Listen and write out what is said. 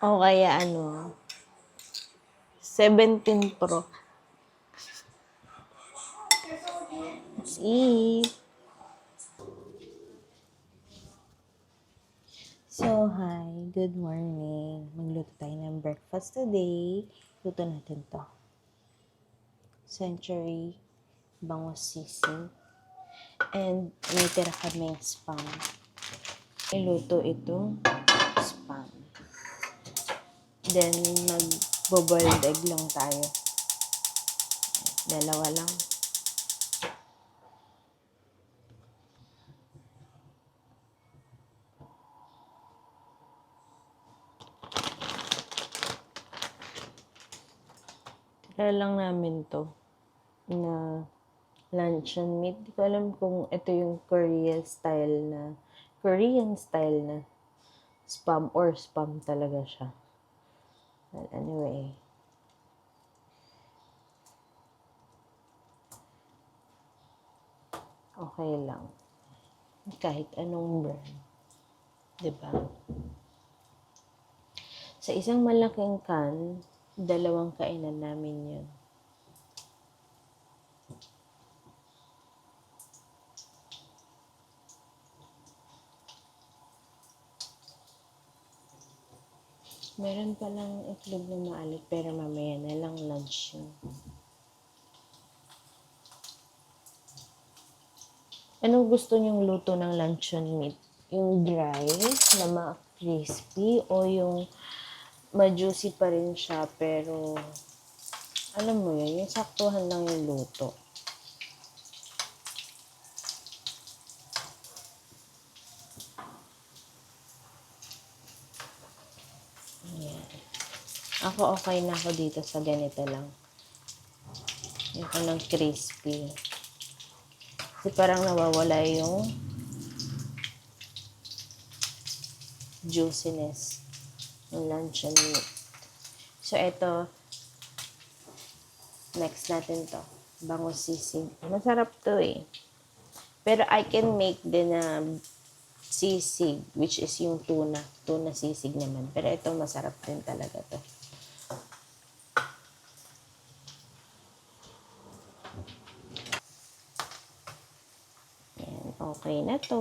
O kaya 17 Pro. Let's eat. So, hi. Good morning. Magluto tayo ng breakfast today. Luto natin to. Century bangus sisig. And may tira kaming spam. Iluto ito. Spam. Then, mag-boiled egg lang tayo. Dalawa lang. Tira lang namin to na luncheon meat. Di ko alam kung ito yung Korean style na spam or spam talaga siya. Well, anyway. Okay lang. Kahit anong brand. Diba? Sa isang malaking can, 2 kainan namin yun. Meron palang itlog na maalat pero mamaya na lang lunch yun. Anong gusto niyong luto ng luncheon meat? Yung dry na ma-crispy o yung ma-juicy pa rin siya pero alam mo yun, yung saktuhan lang yung luto. Ayan. Ako okay na ako dito sa ganito lang. Yung ng crispy. Kasi parang nawawala yung juiciness ng luncheon meat. So, ito, next natin to. Bangus sisig. Masarap to eh. Pero I can make din na sisig, which is yung tuna. Tuna sisig naman. Pero ito, masarap din talaga to. Ayan, okay na to.